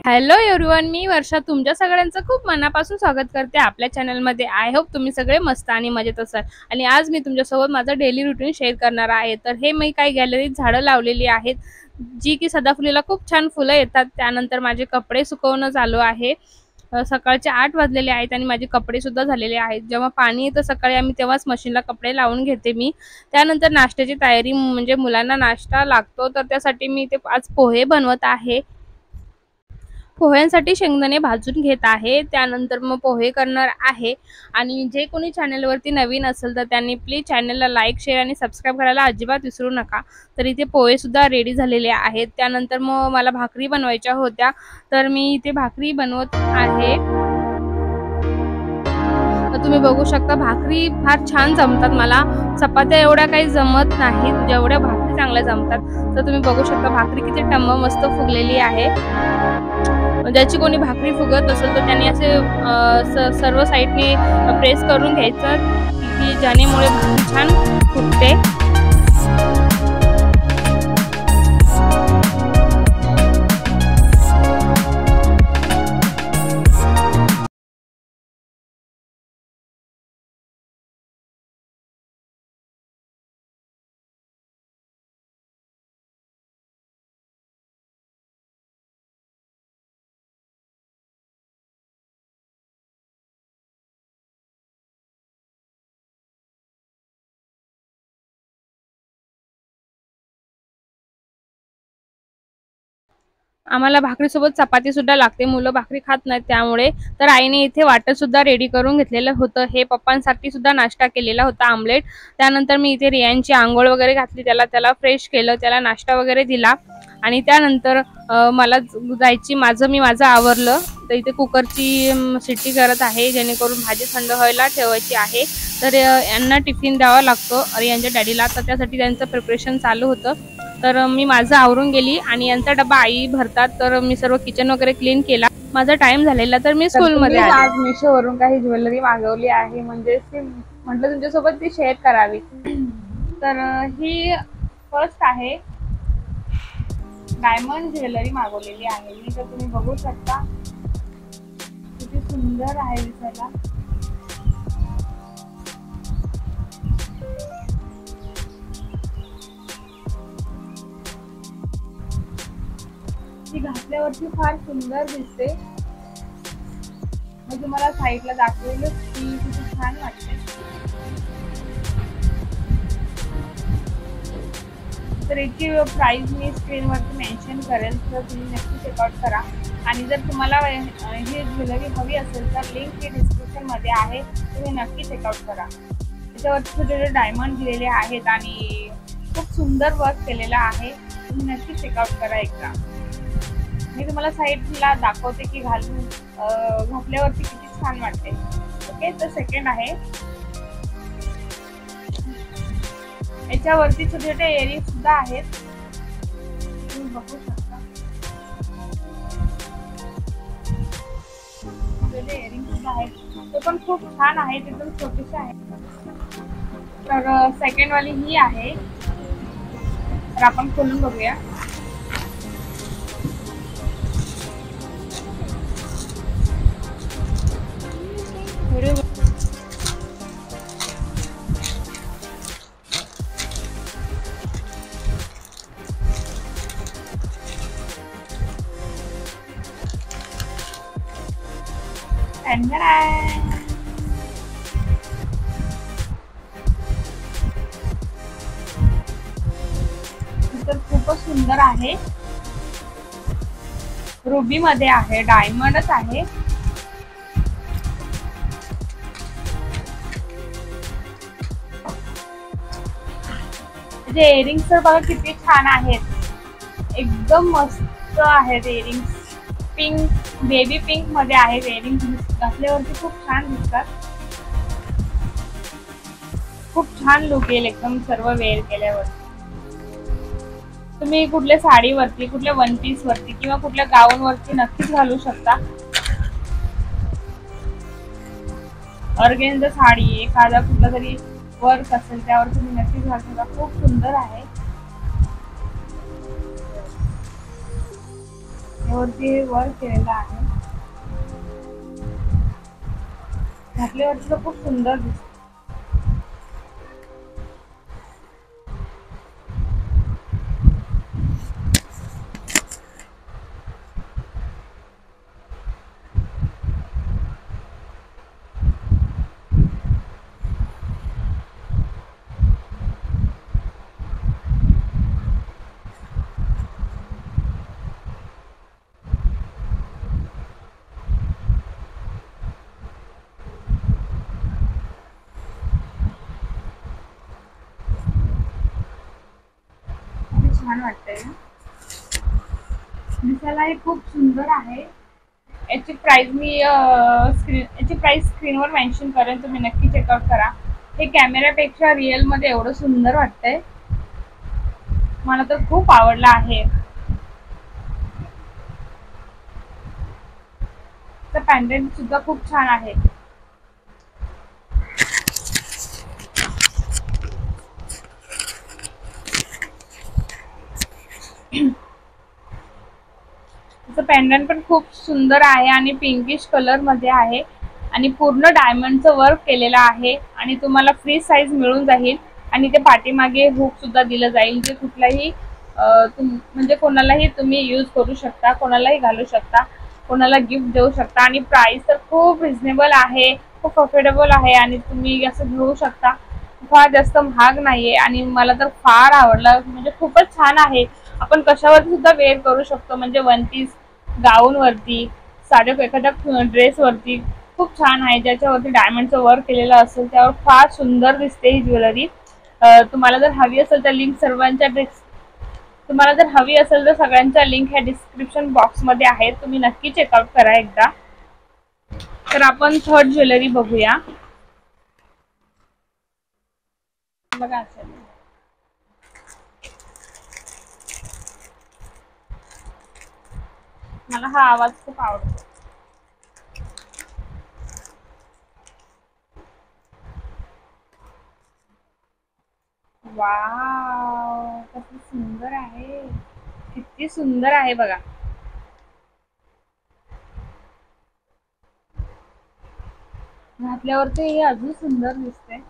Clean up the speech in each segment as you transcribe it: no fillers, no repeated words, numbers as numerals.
Hello everyone, मी वर्षा तुमच्या सगळ्यांचं खूप मनापासून स्वागत करते आपल्या चॅनलमध्ये. आय होप तुम्ही सगळे मस्त आणि मजेत असाल. आणि आज मी तुमच्यासोबत माझं डेली रुटीन शेअर करणार आहे. तर हे मी काही गॅलरीत झाडं लावलेली आहेत, जी की सदाफुलीला खूप छान फुलं येतात. त्यानंतर माझे कपडे सुकवणं चालू आहे. सकाळचे 8 वाजलेले आहेत आणि माझे कपडे सुद्धा झालेले आहेत. जेव्हा पाणी येतं सकाळी आम्ही तेव्हाच मशीनला कपडे लावून घेते मी. त्यानंतर नाश्त्याची तयारी, म्हणजे मुलांना नाश्ता लागतो, तर त्यासाठी मी ते आज पोहे बनवत आहे. पोह्यांसाठी शेंगदाणे भाजून घेत आहे. त्यानंतर मग पोहे करणार आहे. आणि जे कोणी चॅनलवरती नवीन असेल तर त्यांनी प्लीज चॅनलला लाईक, शेअर आणि सबस्क्राईब करायला अजिबात विसरू नका. तर इथे पोहेसुद्धा रेडी झालेले आहेत. त्यानंतर मग मला भाकरी बनवायच्या होत्या, तर मी इथे भाकरी बनवत आहे. तुम्ही बघू शकता भाकरी फार छान जमतात मला. चपात्या एवढ्या काही जमत नाहीत जेवढ्या भाकरी चांगल्या जमतात. तर तुम्ही बघू शकता भाकरी किती टम्म मस्त फुगलेली आहे. ज्याची कोणी भाकरी फुगत असेल तर त्यांनी असे सर्व साईडने प्रेस करून घ्यायचं, की ज्यामुळे भाकरी छान फुगते. आम्हाला भाकरीसोबत चपाती सुद्धा लागते. मुलं भाकरी खात नाहीत त्यामुळे. तर आईने इथे वाटण सुद्धा रेडी करून घेतलेलं होतं. हे पप्पांसाठी सुद्धा नाश्ता केलेला होता, आमलेट. त्यानंतर मी इथे रियांची आंघोळ वगैरे घातली, त्याला फ्रेश केलं, त्याला नाश्ता वगैरे दिला. आणि त्यानंतर मला जायची, माझं आवरलं. तर इथे कुकरची शिट्टी करत आहे, जेणेकरून भाजी थंड व्हायला ठेवायची आहे. तर यांना टिफिन द्यावा लागतो यांच्या डॅडीला, तर त्यासाठी त्यांचं प्रिपरेशन चालू होतं. तर मी माझं आवरून गेली आणि यांचा डबा आई भरतात. तर मी सर्व किचन वगैरे क्लीन केला. माझा टाइम झालेला, तर मी स्कूलमध्ये आले. आज मिशोवरून काही ज्वेलरी मागवली आहे, म्हणजे म्हटलं तुमच्यासोबत ती शेअर करावी. तर ही फर्स्ट आहे, डायमंड ज्वेलरी मागवलेली आहे मी. तर तुम्ही बघू शकता किती सुंदर आहे दिसायला. ती घातल्यावरती फार सुंदर दिसते. मी तुम्हाला साईडला दाखवलं की किती छान वाटते. तर याची प्राइस मी स्क्रीनवरती मेन्शन करेल, तर तुम्ही नक्की चेकआउट करा. आणि जर तुम्हाला ही ज्वेलरी हवी असेल तर लिंक ही डिस्क्रिप्शनमध्ये आहे, तुम्ही नक्की चेकआउट करा. त्याच्यावरती छोटे छोटे डायमंड दिलेले आहेत आणि खूप सुंदर वर्क केलेलं आहे. तुम्ही नक्की चेकआउट करा एकदा. मी तुम्हाला साईडला दाखवते की घातल्यावरती किती छान वाटते. ओके, तर सेकंड आहे, याच्यावरती छोटे छोटे इयरिंग सुद्धा आहेत, तुम्ही बघू शकता. छोटे इयरिंग सुद्धा आहेत, ते पण खूप छान आहेत, एकदम छोटेसे आहेत. तर सेकंड वाली ही आहे, तर आपण खोलून बघूया. तर खूपच सुंदर आहे, रुबी मध्ये आहे, डायमंडच आहे. जे इयरिंग्स तर बघा किती छान आहेत, एकदम मस्त आहेत इयरिंग्स. पिंक, बेबी पिंक मध्ये आहेत इयरिंग्स. घातल्यावरती खूप छान दिसतात, खूप छान लुक येईल एकदम सर्व वेअर केल्यावर. तुम्ही कुठल्या साडीवरती, कुठल्या वन पीस वरती किंवा कुठल्या गाऊन वरती नक्कीच घालू शकता. ऑर्गेन्झा साडी, एखादा कुठला तरी वर्क असेल त्यावर तुम्ही नक्कीच घालू शकता. खूप सुंदर आहे. यावरती वर्क केलेलं आहे, घातल्यावरती तर खूप सुंदर दिसते. छान वाटतंय ना, दिसायला हे खूप सुंदर आहे. याची प्राइस मी याची प्राइस स्क्रीनवर मेन्शन करेन, तुम्ही नक्की चेकआउट करा. हे कॅमेऱ्यापेक्षा रिअल मध्ये एवढं सुंदर वाटतंय, मला तर खूप आवडलं आहे. तर पॅन्डेंट सुद्धा खूप छान आहे. त्याचं पेंडंट पण खूप सुंदर आहे आणि पिंकिश कलर मध्ये आहे आणि पूर्ण डायमंडचं वर्क केलेलं आहे आणि तुम्हाला फ्री साईज मिळून जाईल. आणि ते पाठीमागे हुक सुद्धा दिलं जाईल, जे कुठलाही म्हणजे कोणालाही तुम्ही यूज करू शकता, कोणालाही घालू शकता, कोणाला गिफ्ट देऊ शकता. आणि प्राइस तर खूप रिझनेबल आहे, खूप अफोर्डेबल आहे आणि तुम्ही असं घेऊ शकता. फार जास्त महाग नाहीये आणि मला तर फार आवडलं, म्हणजे खूपच छान आहे. आपण कशावरती सुद्धा वेअर करू शकतो, म्हणजे वन पीस, गाऊन वरती, साध्या एखाद्या ड्रेस वरती खूप छान आहे. ज्याच्यावरती डायमंडचं वर्क केलेलं असेल त्यावर फार सुंदर दिसते ही ज्वेलरी. तुम्हाला जर हवी असेल तर लिंक सर्वांच्या तुम्हाला जर हवी असेल तर सगळ्यांच्या लिंक ह्या डिस्क्रिप्शन बॉक्समध्ये आहेत, तुम्ही नक्की चेकआउट करा एकदा. तर आपण थर्ड ज्वेलरी बघूया. बघा असेल, मला हा आवाज खूप आवडतो. वाव, किती सुंदर आहे, किती सुंदर आहे बघा. घातल्यावरती हे अजून सुंदर दिसते.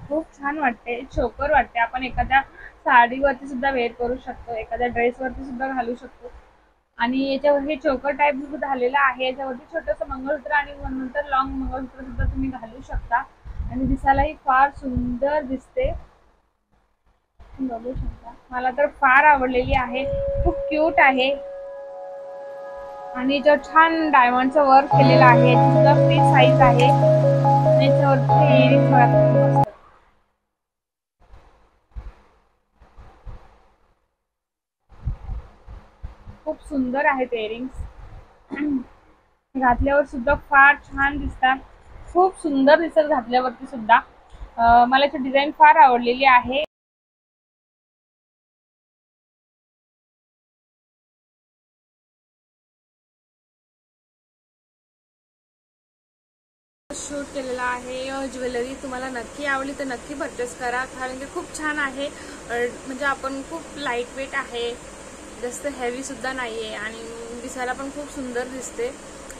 खूप छान वाटते, चोकर वाटते. आपण एखाद्या साडीवरती सुद्धा वेअर करू शकतो, एखाद्या ड्रेसवरती सुद्धा घालू शकतो. आणि याच्यावर हे चोकर टाईप झालेलं आहे, याच्यावरती छोटंसं मंगळसूत्र आणि नंतर लॉंग मंगळसूत्र सुद्धा तुम्ही घालू शकता आणि दिसायलाही फार सुंदर दिसते. बघू शकता, मला तर फार आवडलेली आहे, खूप क्यूट आहे आणि याच्यावर छान डायमंडचं वर्क केलेलं आहे. याची सुद्धा फ्री साईज आहे आणि याच्यावरती इयरिंग्स बघा किती मस्त, खूप सुंदर आहेत इयरिंग्स. घातल्यावर सुद्धा फार छान दिसतात, खूप सुंदर दिसत घातल्यावरती सुद्धा. मला याची डिझाईन फार आवडलेली आहे. शूट केलेला आहे ज्वेलरी, तुम्हाला नक्की आवडली तर नक्की परचेस करा, कारण की खूप छान आहे. म्हणजे आपण खूप लाईट वेट आहे, जास्त हेवी सुद्धा नाही आहे आणि दिसायला पण खूप सुंदर दिसते.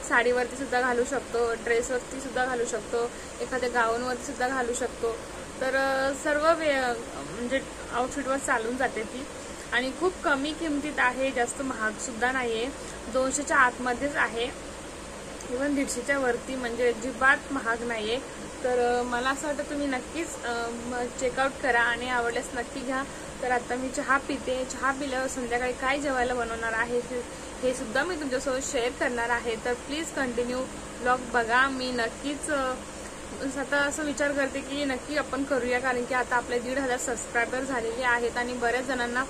साडीवरती सुद्धा घालू शकतो, ड्रेसवरती सुद्धा घालू शकतो, एखाद्या गाऊनवरती सुद्धा घालू शकतो. तर सर्व म्हणजे आउटफिटवर चालून जाते ती आणि खूप कमी किमतीत आहे, जास्त महाग सुद्धा नाही आहे, 200च्या आतमध्येच आहे, इव्हन 150च्या वरती, म्हणजे अजिबात महाग नाही आहे. तर मला असं वाटतं तुम्ही नक्कीच चेकआउट करा आणि आवडल्यास नक्की घ्या. तर आता मी चहा पिते, चहा पिल्यावर संध्याकाळी काय जेवायला बनवणार आहे हे सुद्धा मी तुमच्यासोबत शेअर करणार आहे. तर प्लीज कंटिन्यू ब्लॉग बघा. मी नक्कीच आता असं विचार करते की नक्की आपण करूया, कारण की आता आपले 1,500 सबस्क्रायबर झालेले आहेत आणि बऱ्याच जणांना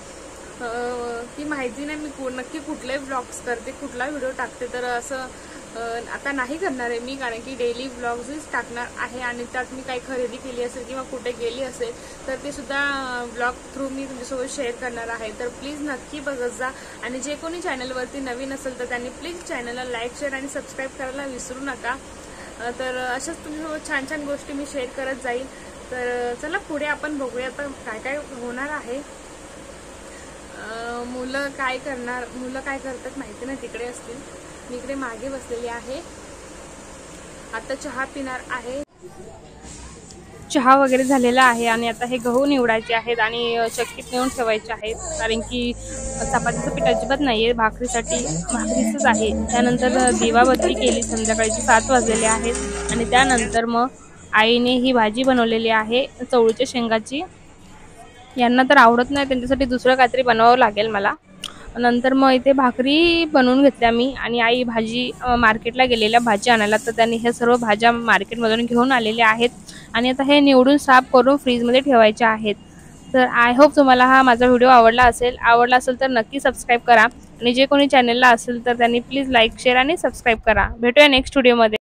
ती माहिती नाही मी नक्की कुठले ब्लॉग्स करते, कुठला व्हिडिओ टाकते. तर असं आता नाही करणार आहे मी, कारण की डेली व्लॉग्सच टाकणार आहे आणि त्यात मी काही खरेदी केली असेल किंवा कुठे गेली असेल तर ते सुद्धा व्लॉग थ्रू मी तुमच्यासोबत शेअर करणार आहे। तर प्लीज नक्की बघत जा आणि जे कोणी चॅनलवरती नवीन असेल तर त्यांनी प्लीज चॅनलला लाईक शेअर आणि सबस्क्राईब करायला विसरू नका। तर अशाच तुमच्यासोबत छान छान गोष्टी मी शेअर करत जाईल। तर चला पुढे आपण बघूया आता काय काय होणार आहे। मुलं काय करतात माहिती नाही, तिकडे असतील, मी इकडे मागे बसलेली आहे। आता चहा पिणार आहे। चहा वगैरे झालेला आहे आणि आता हे गहू निवडायचे आहेत आणि चक्कीत नेऊन ठेवायचे आहेत, कारण की चपातीचं पीठ अजिबात नाहीये, भाकरीच आहे। त्यानंतर दिवाबत्ती केली, संध्याकाळचे 7 वाजलेले आहेत आणि त्यानंतर मग आईने ही भाजी बनवलेली आहे चवळीच्या शेंगाची। यांना तर आवडत नाही, त्यांच्यासाठी दुसरं काहीतरी बनवावं लागेल मला। नंतर मग इथे भाकरी बनवून घेतल्या मी आणि आई भाजी मार्केटला गेलेल्या भाजी आणायला, तर त्यांनी हे सर्व भाज्या मार्केटमधून घेऊन आलेल्या आहेत आणि आता हे निवडून साफ करून फ्रीजमध्ये ठेवायचे आहेत। तर आय होप तुम्हाला हा माझा व्हिडिओ आवडला असेल तर नक्की सबस्क्राईब करा आणि जे कोणी चॅनलला असेल तर त्यांनी प्लीज लाईक शेअर आणि सबस्क्राईब करा। भेटूया नेक्स्ट व्हिडिओमध्ये।